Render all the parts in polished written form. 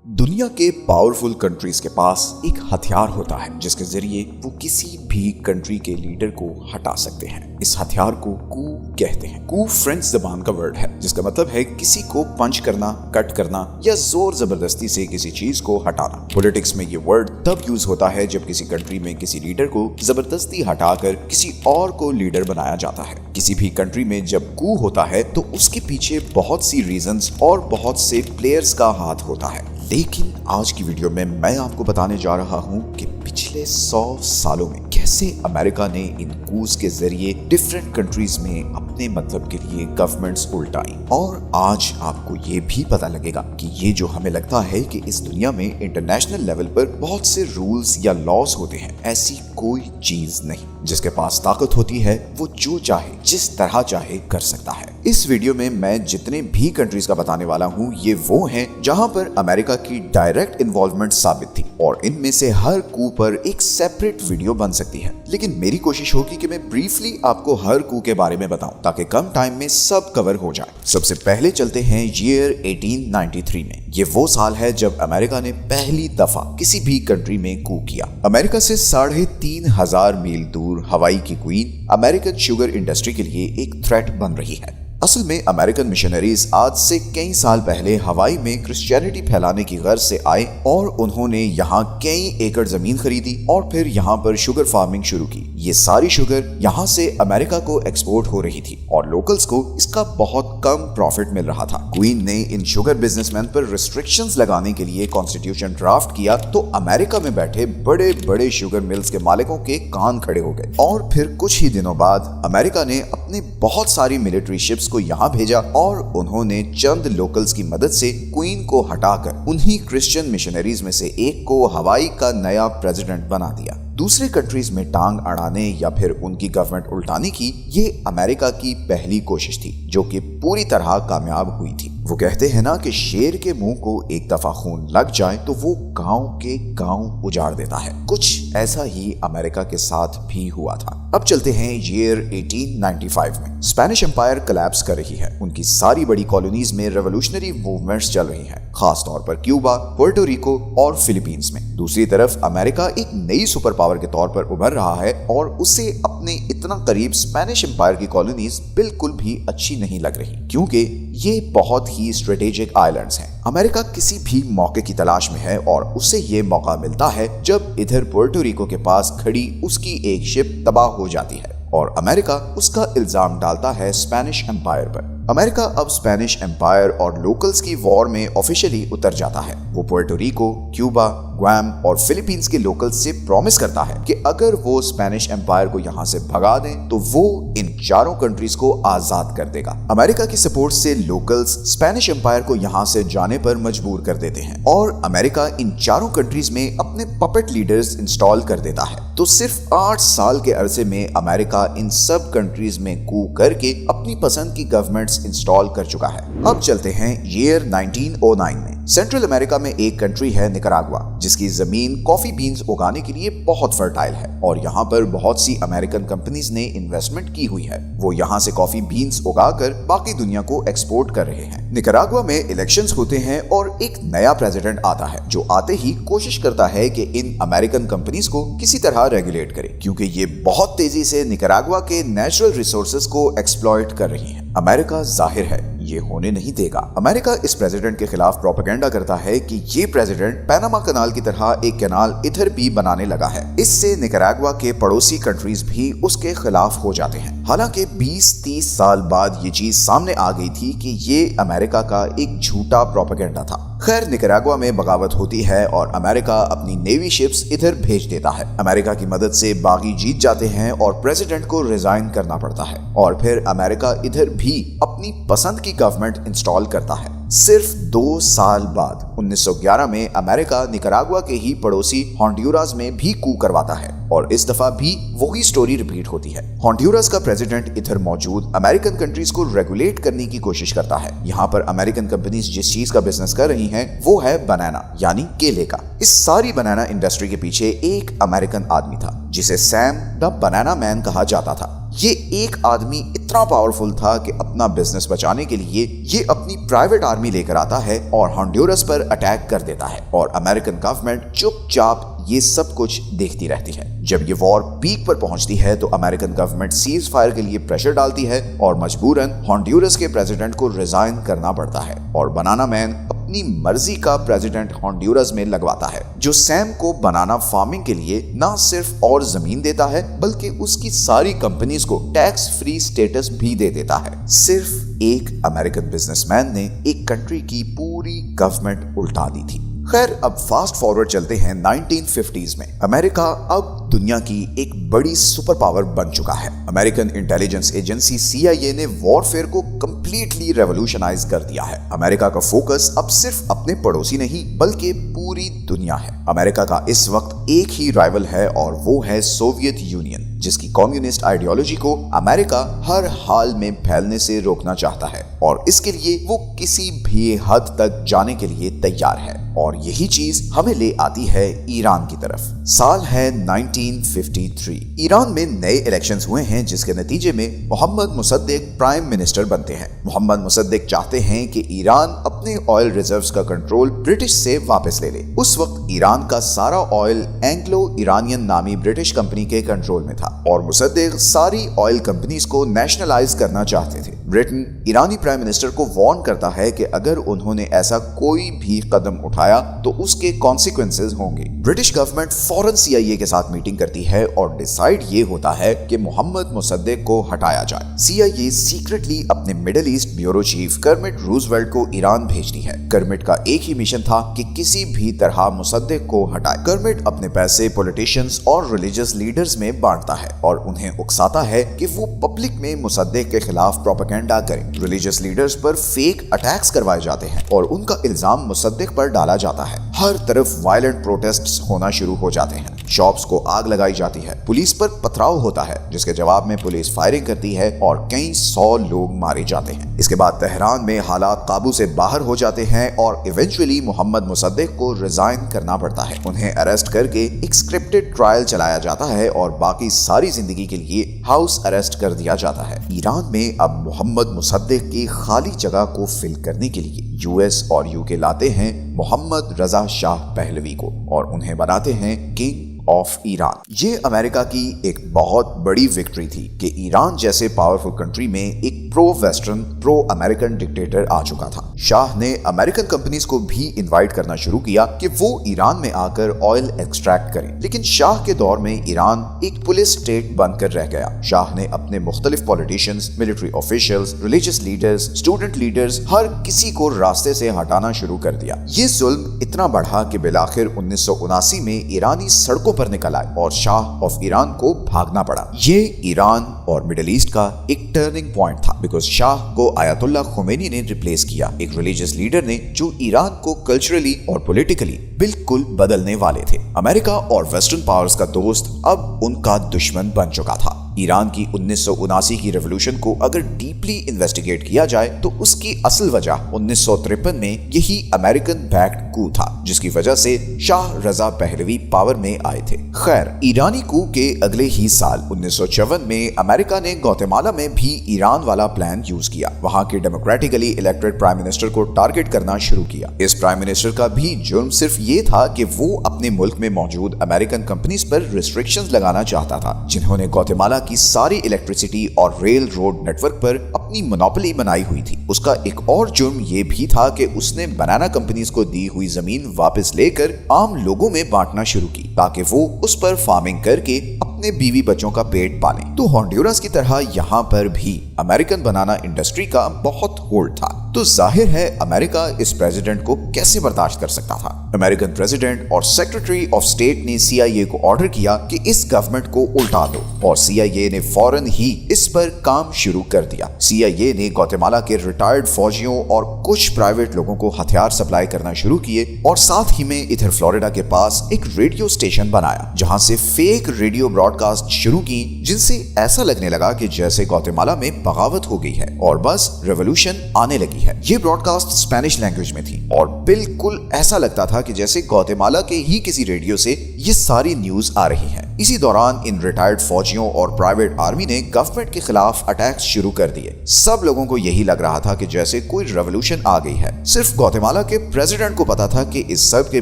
दुनिया के powerful countries के पास एक हथियार होता है जिसके जरिए वो किसी भी कंट्री के लीडर को हटा सकते हैं। इस हथियार को कू कहते हैं। कू फ्रेंच जबान का वर्ड है जिसका मतलब है किसी को पंच करना, कट करना या जोर जबरदस्ती से किसी चीज को हटाना। पॉलिटिक्स में ये वर्ड तब यूज होता है जब किसी कंट्री में किसी लीडर को जबरदस्ती हटाकर किसी और को लीडर बनाया जाता है। किसी भी कंट्री में जब कू होता है तो उसके पीछे बहुत सी रीजंस और बहुत से प्लेयर्स का हाथ होता है। लेकिन आज की वीडियो में मैं आपको बताने जा रहा हूं कि पिछले 100 सालों में कैसे अमेरिका ने इन कूज के जरिए डिफरेंट कंट्रीज में अपने मतलब के लिए गवर्नमेंट्स उल्टाई। और आज आपको ये भी पता लगेगा कि ये जो हमें लगता है कि इस दुनिया में इंटरनेशनल लेवल पर बहुत से रूल्स या लॉज होते हैं, ऐसी कोई चीज नहीं। जिसके पास ताकत होती है वो जो चाहे जिस तरह चाहे कर सकता है। इस वीडियो में मैं जितने भी कंट्रीज का बताने वाला हूँ ये वो हैं जहाँ पर अमेरिका की डायरेक्ट इन्वॉल्वमेंट साबित थी, और इनमें से हर कू पर एक सेपरेट वीडियो बन सकती है। लेकिन मेरी कोशिश होगी कि मैं ब्रीफली आपको हर कू के बारे में बताऊं ताकि कम टाइम में सब कवर हो जाए। सबसे पहले चलते हैं ईयर 1893 में। ये वो साल है जब अमेरिका ने पहली दफा किसी भी कंट्री में कू किया। अमेरिका से 3,500 मील दूर हवाई की क्वीन अमेरिकन शुगर इंडस्ट्री के लिए एक थ्रेट बन रही है। असल में अमेरिकन मिशनरीज आज से कई साल पहले हवाई में क्रिश्चियनिटी फैलाने की गर्ज से आए और उन्होंने यहाँ कई एकड़ जमीन खरीदी और फिर यहाँ पर शुगर फार्मिंग शुरू की। ये सारी शुगर यहाँ से अमेरिका को एक्सपोर्ट हो रही थी और लोकल्स को इसका बहुत कम प्रॉफिट मिल रहा था। क्वीन ने इन शुगर बिजनेसमैन पर रिस्ट्रिक्शंस लगाने के लिए कॉन्स्टिट्यूशन ड्राफ्ट किया तो अमेरिका में बैठे बड़े बड़े शुगर मिल्स के मालिकों के कान खड़े हो गए। और फिर कुछ ही दिनों बाद अमेरिका ने अपने बहुत सारी मिलिट्री शिप्स को यहाँ भेजा और उन्होंने चंद लोकल्स की मदद से क्वीन को हटाकर उन्हीं क्रिश्चियन मिशनरीज में से एक को हवाई का नया प्रेसिडेंट बना दिया। दूसरे कंट्रीज में टांग अड़ाने या फिर उनकी गवर्नमेंट उल्टाने की ये अमेरिका की पहली कोशिश थी जो कि पूरी तरह कामयाब हुई थी। वो कहते हैं ना कि शेर के मुंह को एक दफा खून लग जाए तो वो गांव के गांव उजाड़ देता है। कुछ ऐसा ही अमेरिका के साथ भी हुआ था। अब चलते हैं ईयर 1895 में। स्पेनिश एम्पायर कोलैप्स कर रही है। उनकी सारी बड़ी कॉलोनीज में रेवोल्यूशनरी मूवमेंट्स चल रही हैं, खास तौर पर क्यूबा, पुर्टो रिको और फिलीपींस में। दूसरी तरफ अमेरिका एक नई सुपर पावर के तौर पर उभर रहा है और उसे अपने इतना करीब स्पेनिश एम्पायर की कॉलोनीज बिल्कुल भी अच्छी नहीं लग रही, क्योंकि ये बहुत ही स्ट्रेटेजिक आइलैंड्स हैं। अमेरिका किसी भी मौके की तलाश में है और उसे ये मौका मिलता है जब इधर पुर्टो रिको के पास खड़ी उसकी एक शिप तबाह हो जाती है और अमेरिका उसका इल्जाम डालता है स्पेनिश एम्पायर पर। अमेरिका अब स्पेनिश एम्पायर और लोकल्स की वॉर में ऑफिशियली उतर जाता है। वो पुर्टो रिको, क्यूबा, ग्वाम और फिलीपींस के लोकल्स से प्रॉमिस करता है कि अगर वो स्पेनिश एम्पायर को यहाँ से भगा दें तो वो इन चारों कंट्रीज को आजाद कर देगा। अमेरिका की सपोर्ट से लोकल्स स्पेनिश एम्पायर को यहाँ से जाने पर मजबूर कर देते हैं और अमेरिका इन चारों कंट्रीज में अपने पपेट लीडर्स इंस्टॉल कर देता है। तो सिर्फ 8 साल के अरसे में अमेरिका इन सब कंट्रीज में कू करके अपनी पसंद की गवर्नमेंट्स इंस्टॉल कर चुका है। अब चलते हैं ईयर 1909 में। सेंट्रल अमेरिका में एक कंट्री है निकरागुआ, जिसकी जमीन कॉफी बीन्स उगाने के लिए बहुत फर्टाइल है और यहाँ पर बहुत सी अमेरिकन कंपनीज ने इन्वेस्टमेंट की हुई है। वो यहाँ से कॉफी बीन्स उगाकर बाकी दुनिया को एक्सपोर्ट कर रहे हैं। निकरागुआ में इलेक्शंस होते हैं और एक नया प्रेसिडेंट आता है जो आते ही कोशिश करता है कि इन अमेरिकन कंपनीज को किसी तरह रेगुलेट करे, क्योंकि ये बहुत तेजी से निकरागुआ के नेचुरल रिसोर्सेज को एक्सप्लॉइट कर रही हैं। अमेरिका जाहिर है ये होने नहीं देगा। अमेरिका इस प्रेसिडेंट के खिलाफ प्रोपेगेंडा करता है कि ये प्रेसिडेंट पैनामा कनाल की तरह एक कैनाल इधर भी बनाने लगा है। इससे निकरागुआ के पड़ोसी कंट्रीज भी उसके खिलाफ हो जाते हैं। हालांकि 20-30 साल बाद ये चीज सामने आ गई थी कि ये अमेरिका का एक झूठा प्रोपेगेंडा था। खैर, निकरागुआ में बगावत होती है और अमेरिका अपनी नेवी शिप्स इधर भेज देता है। अमेरिका की मदद से बागी जीत जाते हैं और प्रेसिडेंट को रिजाइन करना पड़ता है और फिर अमेरिका इधर भी अपनी पसंद की गवर्नमेंट इंस्टॉल करता है। सिर्फ 2 साल बाद 1911 में अमेरिका निकरागुआ के ही पड़ोसी होंडुरास में भी कू करवाता है और इस दफा भी वही स्टोरी रिपीट होती है। होंडुरास का प्रेसिडेंट इधर मौजूद अमेरिकन कंट्रीज को रेगुलेट करने की कोशिश करता है। यहाँ पर अमेरिकन कंपनीज जिस चीज का बिजनेस कर रही हैं वो है बनाना यानी केले का। इस सारी बनाना इंडस्ट्री के पीछे एक अमेरिकन आदमी था जिसे सैम द बनाना मैन कहा जाता था। ये एक आदमी इतना पावरफुल था कि अपना बिजनेस बचाने के लिए ये अपनी प्राइवेट आर्मी लेकर आता है और हॉन्डुरस पर अटैक कर देता है और अमेरिकन गवर्नमेंट चुपचाप ये सब कुछ देखती रहती है। जब ये वॉर पीक पर पहुंचती है तो अमेरिकन गवर्नमेंट सीज फायर के लिए प्रेशर डालती है और मजबूरन हॉन्डुरस के प्रेसिडेंट को रिजाइन करना पड़ता है और बनाना मैन अपनी मर्जी का प्रेसिडेंट हॉन्डुरस में लगवाता है, जो सैम को बनाना फार्मिंग के लिए ना सिर्फ और जमीन देता है बल्कि उसकी सारी कंपनीज को टैक्स फ्री स्टेटस भी दे देता है। सिर्फ एक अमेरिकन बिजनेसमैन ने एक कंट्री की पूरी गवर्नमेंट उल्टा दी थी। खैर, अब फास्ट फॉरवर्ड चलते हैं 1950s में। अमेरिका अब दुनिया की एक बड़ी सुपर पावर बन चुका है। अमेरिकन इंटेलिजेंस एजेंसी CIA ने वॉरफेयर को कंप्लीटली रेवोल्यूशनाइज कर दिया है। अमेरिका का फोकस अब सिर्फ अपने पड़ोसी नहीं बल्कि पूरी दुनिया है। अमेरिका का इस वक्त एक ही राइवल है और वो है सोवियत यूनियन, जिसकी कम्युनिस्ट आइडियोलॉजी को अमेरिका हर हाल में फैलने से रोकना चाहता है और इसके लिए वो किसी भी हद तक जाने के लिए तैयार है। और यही चीज हमें ले आती है ईरान की तरफ। साल है 1953। ईरान में नए इलेक्शंस हुए हैं जिसके नतीजे में मोहम्मद मुसद्दिक प्राइम मिनिस्टर बनते हैं। मोहम्मद मुसद्दिक चाहते हैं कि ईरान अपने ऑयल रिजर्व्स का कंट्रोल ब्रिटिश से वापस ले ले। उस वक्त ईरान का सारा ऑयल एंग्लो इरानियन नामी ब्रिटिश कंपनी के कंट्रोल में था और मुसद्दिक सारी ऑयल कंपनीज को नेशनलाइज करना चाहते थे। ब्रिटेन ईरानी प्राइम मिनिस्टर को वार्न करता है कि अगर उन्होंने ऐसा कोई भी कदम उठाया तो उसके कॉन्सिक्वेंसेस होंगे। ब्रिटिश गवर्नमेंट फौरन CIA के साथ मीटिंग करती है और डिसाइड ये होता है कि मोहम्मद मुसद्दिक को हटाया जाए। CIA सीक्रेटली अपने middle east bureau chief Kermit Roosevelt को ईरान भेजती है। कर्मिट का एक ही मिशन था कि किसी भी तरह मुसद्दिक को हटाए। कर्मिट अपने पैसे पॉलिटिशियंस और रिलीजियस लीडर्स में बांटता है और उन्हें उकसाता है कि वो पब्लिक में मुसद्दिक के खिलाफ प्रोपेगेंडा करें। रिलीजियस लीडर्स पर फेक अटैक्स करवाए जाते हैं और उनका इल्जाम मुसद्दिक पर डाला जाता है। हर तरफ वायलेंट प्रोटेस्ट्स होना शुरू हो जाते हैं। शॉप्स को आग लगाई जाती है। पुलिस पर पथराव होता है जिसके जवाब में पुलिस फायरिंग करती है और कई 100 लोग मारे जाते हैं। इसके बाद तेहरान में हालात काबू से बाहर हो जाते हैं और इवेंचुअली मोहम्मद मुसद्दिक को रिजाइन करना पड़ता है। उन्हें अरेस्ट करके एक स्क्रिप्टेड ट्रायल चलाया जाता है और बाकी सारी जिंदगी के लिए हाउस अरेस्ट कर दिया जाता है। ईरान में अब मोहम्मद मुसद्दिक की खाली जगह को फिल करने के लिए US और UK लाते हैं मोहम्मद रजा शाह पहलवी को और उन्हें बनाते हैं किंग ऑफ ईरान। ये अमेरिका की एक बहुत बड़ी विक्ट्री थी कि ईरान जैसे पावरफुल कंट्री में एक pro western pro American dictator आ चुका था। शाह ने अमेरिकन कंपनीज को भी इनवाइट करना शुरू किया कि वो ईरान में आकर ऑयल एक्सट्रैक्ट करें, लेकिन शाह के दौर में ईरान एक पुलिस स्टेट बनकर रह गया। शाह ने अपने मुख्तलिफ politicians, military officials, religious leaders, student leaders, हर किसी को रास्ते से हटाना शुरू कर दिया। ये जुल्म इतना बढ़ा कि बिलाखिर 1979 में ईरानी सड़कों पर निकल आए और शाह ऑफ ईरान को भागना पड़ा। ये ईरान और मिडिल ईस्ट का एक टर्निंग पॉइंट था बिकॉज शाह को आयतुल्लाह खुमैनी ने रिप्लेस किया, एक रिलीजियस लीडर ने जो ईरान को कल्चरली और पॉलिटिकली बिल्कुल बदलने वाले थे। अमेरिका और वेस्टर्न पावर्स का दोस्त अब उनका दुश्मन बन चुका था। ईरान की 1979 की रेवोल्यूशन को अगर डीपली इन्वेस्टिगेट किया जाए तो उसकी असल वजह 1953 में यही अमेरिकन बैक्ड कू था जिसकी वजह से शाह रजा पहलवी पावर में आए थे। खैर, ईरानी कू के अगले ही साल 1954 में अमेरिका ने ग्वाटेमाला में भी ईरान वाला प्लान यूज किया। वहां के डेमोक्रेटिकली इलेक्टेड प्राइम मिनिस्टर को टारगेट करना शुरू किया। इस प्राइम मिनिस्टर का भी जुर्म सिर्फ ये था कि वो अपने मुल्क में मौजूद अमेरिकन कंपनीज पर रिस्ट्रिक्शंस लगाना चाहता था जिन्होंने ग्वाटेमाला की सारी इलेक्ट्रिसिटी और रेल रोड नेटवर्क पर अपनी मोनोपोली बनाई हुई थी। उसका एक और जुर्म ये भी था कि उसने बनाना कंपनीज को दी हुई जमीन वापस लेकर आम लोगों में बांटना शुरू की ताकि वो उस पर फार्मिंग करके अपने बीवी बच्चों का पेट पालें। तो हॉन्डुरस की तरह यहाँ पर भी अमेरिकन बनाना इंडस्ट्री का बहुत होल्ड था। तो जाहिर है अमेरिका इस प्रेसिडेंट को कैसे बर्दाश्त कर सकता था। अमेरिकन प्रेसिडेंट और सेक्रेटरी ऑफ स्टेट ने CIA को ऑर्डर किया कि इस गवर्नमेंट को उल्टा दो और CIA ने फौरन ही इस पर काम शुरू कर दिया। CIA ने ग्वाटेमाला के रिटायर्ड फौजियों और कुछ प्राइवेट लोगों को हथियार सप्लाई करना शुरू किए और साथ ही में इधर फ्लोरिडा के पास एक रेडियो स्टेशन बनाया जहां से फेक रेडियो ब्रॉडकास्ट शुरू की जिनसे ऐसा लगने लगा कि जैसे ग्वाटेमाला में बगावत हो गई है और बस रेवोल्यूशन आने लगी। रही है। ये ब्रॉडकास्ट स्पेनिश लैंग्वेज में थी और बिल्कुल ऐसा लगता था कि जैसे ग्वाटेमाला के ही किसी रेडियो से ये सारी न्यूज आ रही है। इसी दौरान इन रिटायर्ड फौजियों और प्राइवेट आर्मी ने गवर्नमेंट के खिलाफ अटैक्स शुरू कर दिए। सब लोगों को यही लग रहा था कि जैसे कोई रेवोल्यूशन आ गई है। सिर्फ ग्वाटेमाला के प्रेसिडेंट को पता था कि इस सब के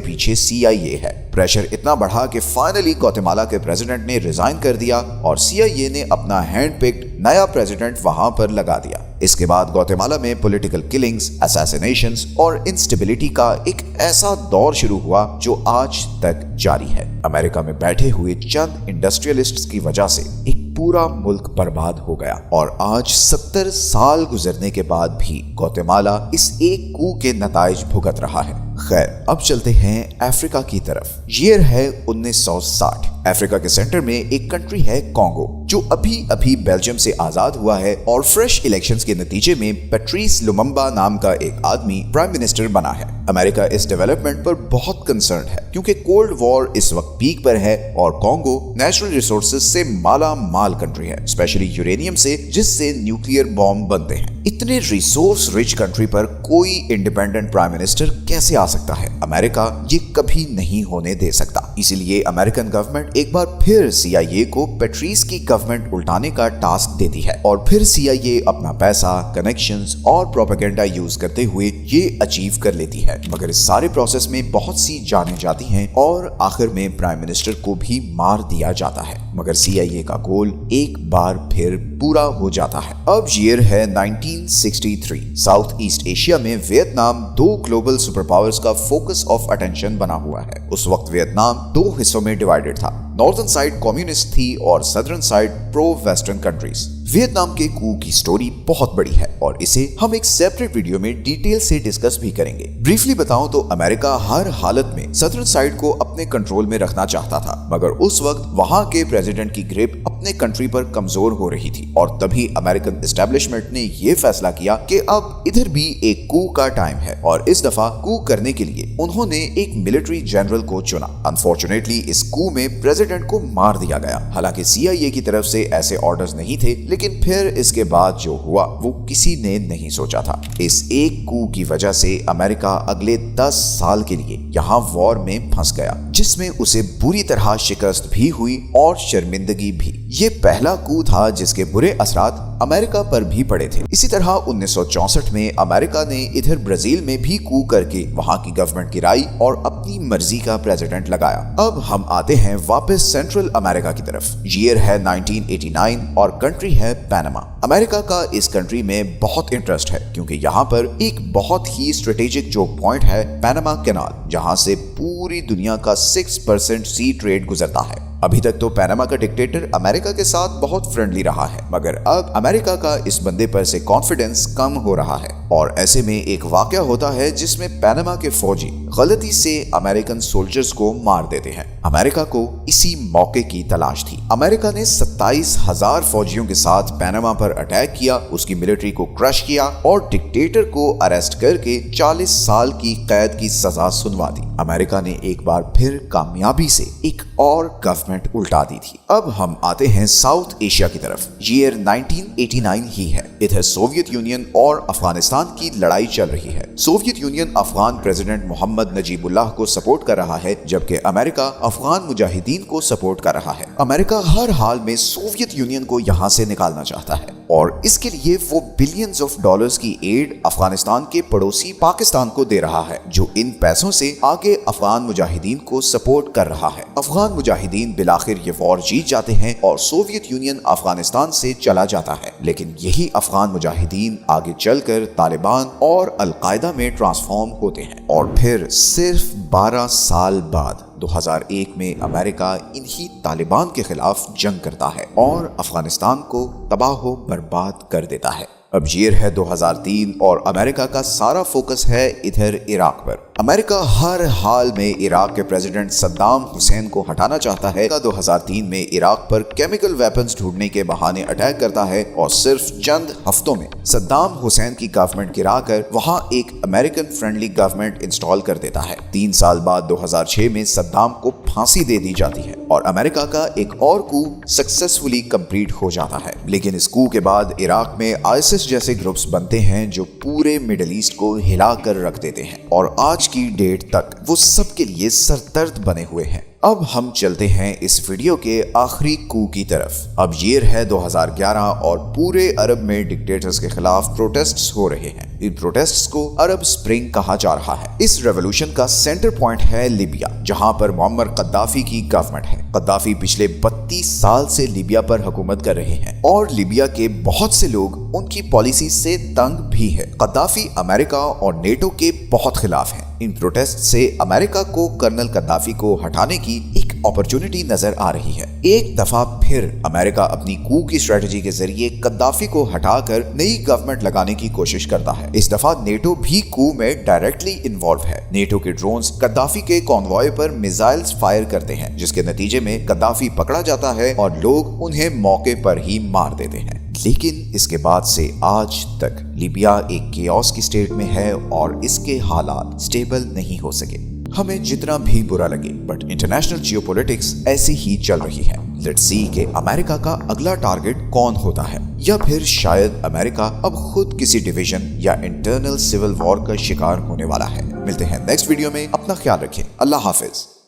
पीछे CIA है। प्रेशर इतना बढ़ा कि फाइनली ग्वाटेमाला के प्रेसिडेंट ने रिजाइन कर दिया और CIA ने अपना हैंड पिक्ड नया प्रेसिडेंट वहां पर लगा दिया। इसके बाद ग्वाटेमाला में पॉलिटिकल किलिंग्स, असैसिनेशंस और इंस्टेबिलिटी का एक ऐसा दौर शुरू हुआ जो आज तक जारी है। अमेरिका में बैठे हुए चंद इंडस्ट्रियलिस्ट्स की वजह से एक पूरा मुल्क बर्बाद हो गया और आज 70 साल गुजरने के बाद भी ग्वाटेमाला इस एक कू के नताइज भुगत रहा है। खैर, अब चलते हैं अफ्रीका की तरफ। ईयर है 1960। अफ्रीका के सेंटर में एक कंट्री है कॉन्गो, जो अभी अभी बेल्जियम से आजाद हुआ है और फ्रेश इलेक्शंस के नतीजे में पैट्रिस लुमुम्बा नाम का एक आदमी प्राइम मिनिस्टर बना है। अमेरिका इस डेवलपमेंट पर बहुत कंसर्न है क्योंकि कोल्ड वॉर इस वक्त पीक पर है और कॉन्गो नेचुरल रिसोर्सेज से माला माल कंट्री है, स्पेशली यूरेनियम से, जिससे न्यूक्लियर बॉम्ब बनते हैं। इतने रिसोर्स रिच कंट्री पर कोई इंडिपेंडेंट प्राइम मिनिस्टर कैसे आ सकता है? अमेरिका ये कभी नहीं होने दे सकता। इसीलिए अमेरिकन गवर्नमेंट एक बार फिर CIA को पैट्रिस की गवर्नमेंट उल्टाने का टास्क देती है और फिर CIA अपना पैसा, कनेक्शंस और प्रोपेगेंडा यूज करते हुए ये अचीव कर लेती है। मगर इस सारे प्रोसेस में बहुत सी जानें जाती हैं और आखिर में प्राइम मिनिस्टर को भी मार दिया जाता है। मगर CIA का गोल एक बार फिर पूरा हो जाता है। अब ईयर है 1963। साउथ ईस्ट एशिया में वियतनाम 2 ग्लोबल सुपर पावर्स का फोकस ऑफ अटेंशन बना हुआ है। उस वक्त वियतनाम 2 हिस्सों में डिवाइडेड था। नॉर्दर्न साइड कम्युनिस्ट थी और southern side pro western countries. Vietnam के कू की स्टोरी बहुत बड़ी है और इसे हम एक सेपरेट वीडियो में डिटेल से डिस्कस भी करेंगे। ब्रीफली बताऊं तो अमेरिका हर हालत में सदर्न साइड को अपने कंट्रोल में रखना चाहता था, मगर उस वक्त वहां के प्रेसिडेंट की ग्रिप अपने कंट्री पर कमजोर हो रही थी और तभी अमेरिकन एस्टेब्लिशमेंट ने यह फैसला किया कि अब इधर भी एक कू का टाइम है और इस दफा कू करने के लिए उन्होंने एक मिलिट्री जनरल को चुना। अनफॉर्चुनेटली इस कू में प्रेसिडेंट को मार दिया गया। हालांकि CIA की तरफ से ऐसे ऑर्डर्स नहीं थे, लेकिन फिर इसके बाद जो हुआ वो किसी ने नहीं सोचा था। इस एक कू की वजह से अमेरिका अगले 10 साल के लिए यहाँ वॉर में फंस गया, जिसमें उसे बुरी तरह शिकस्त भी हुई और शर्मिंदगी भी। ये पहला कू था जिसके बुरे असरात अमेरिका पर भी पड़े थे। इसी तरह 1964 में अमेरिका ने इधर ब्राजील में भी कू करके वहां की गवर्नमेंट गिराई और अपनी मर्जी का प्रेसिडेंट लगाया। अब हम आते हैं वापस सेंट्रल अमेरिका की तरफ। ईयर है 1989 और कंट्री है पनामा। अमेरिका का इस कंट्री में बहुत इंटरेस्ट है क्योंकि यहाँ पर एक बहुत ही स्ट्रेटेजिक जो पॉइंट है पनामा कैनाल, जहाँ से पूरी दुनिया का 6% सी ट्रेड गुजरता है। अभी तक तो पनामा का डिक्टेटर अमेरिका के साथ बहुत फ्रेंडली रहा है, मगर अब अमेरिका का इस बंदे पर से कॉन्फिडेंस कम हो रहा है और ऐसे में एक वाकया होता है जिसमें पनामा के फौजी गलती से अमेरिकन सोल्जर्स को मार देते हैं। अमेरिका को इसी मौके की तलाश थी। अमेरिका ने 27,000 फौजियों के साथ पनामा पर अटैक किया, उसकी मिलिट्री को क्रश किया और डिक्टेटर को अरेस्ट करके 40 साल की कैद की सजा सुनवा दी। अमेरिका ने एक बार फिर कामयाबी से एक और गवर्नमेंट उल्टा दी थी। अब हम आते हैं साउथ एशिया की तरफ। ईयर 1989 ही है। इधर सोवियत यूनियन और अफगानिस्तान की लड़ाई चल रही है। Soviet Union Afghan president Mohammad Najibullah को सपोर्ट कर रहा है, जबकि अमेरिका अफगान मुजाहिदीन को सपोर्ट कर रहा है। अमेरिका हर हाल में सोवियत यूनियन को यहाँ से निकालना चाहता है और इसके लिए वो बिलियंस ऑफ डॉलर्स की एड अफगानिस्तान के पड़ोसी पाकिस्तान को दे रहा है, जो इन पैसों से आगे अफगान मुजाहिदीन को सपोर्ट कर रहा है। अफगान मुजाहिदीन बिलाखिर ये वॉर जीत जाते हैं और सोवियत यूनियन अफगानिस्तान से चला जाता है, लेकिन यही अफगान मुजाहिदीन आगे चलकर तालिबान और अलकायदा में ट्रांसफॉर्म होते हैं और फिर सिर्फ 12 साल बाद 2001 में अमेरिका इन्हीं तालिबान के खिलाफ जंग करता है और अफगानिस्तान को तबाह बर्बाद कर देता है। अब ईयर है 2003 और अमेरिका का सारा फोकस है इधर इराक पर। अमेरिका हर हाल में इराक के प्रेसिडेंट सद्दाम हुसैन को हटाना चाहता है। 2003 में इराक पर केमिकल वेपन्स ढूंढने के बहाने अटैक करता है और सिर्फ चंद हफ्तों में सद्दाम हुसैन की गवर्नमेंट गिराकर वहां एक अमेरिकन फ्रेंडली गवर्नमेंट इंस्टॉल कर देता है। 3 साल बाद 2006 में सद्दाम को फांसी दे दी जाती है और अमेरिका का एक और कू सक्सेसफुली कंप्लीट हो जाता है। लेकिन इस कू के बाद इराक में आईएसआईएस जैसे ग्रुप्स बनते हैं जो पूरे मिडिल ईस्ट को हिला कर रख देते हैं और आज की डेट तक वो सबके लिए सरदर्द बने हुए हैं। अब हम चलते हैं इस वीडियो के आखिरी कू की तरफ। अब ईयर है 2011 और पूरे अरब में डिक्टेटर्स के खिलाफ प्रोटेस्ट्स हो रहे हैं। इन प्रोटेस्ट्स को अरब स्प्रिंग कहा जा रहा है। इस रेवोल्यूशन का सेंटर पॉइंट है लीबिया, जहां पर मुअम्मर कद्दाफी की गवर्नमेंट है। कद्दाफी पिछले 32 साल से लीबिया पर हुकूमत कर रहे हैं और लीबिया के बहुत से लोग उनकी पॉलिसी से तंग भी है। कद्दाफी अमेरिका और नेटो के बहुत खिलाफ है। इन प्रोटेस्ट से अमेरिका को कर्नल कद्दाफी को हटाने की एक अपॉर्चुनिटी नजर आ रही है। एक दफा फिर अमेरिका अपनी कू की स्ट्रेटजी के जरिए कद्दाफी को हटाकर नई गवर्नमेंट लगाने की कोशिश करता है। इस दफा नेटो भी कू में डायरेक्टली इन्वॉल्व है। नेटो के ड्रोन्स कद्दाफी के कॉन्वॉय पर मिसाइल्स फायर करते हैं, जिसके नतीजे में कद्दाफी पकड़ा जाता है और लोग उन्हें मौके पर ही मार देते हैं। लेकिन इसके बाद से आज तक लीबिया एक केओस की स्टेट में है और इसके हालात स्टेबल नहीं हो सके। हमें जितना भी बुरा लगे, बट इंटरनेशनल जियोपॉलिटिक्स ऐसी ही चल रही है। लेट्स सी कि अमेरिका का अगला टारगेट कौन होता है, या फिर शायद अमेरिका अब खुद किसी डिवीजन या इंटरनल सिविल वॉर का शिकार होने वाला है। मिलते हैं नेक्स्ट वीडियो में। अपना ख्याल रखें। अल्लाह हाफिज।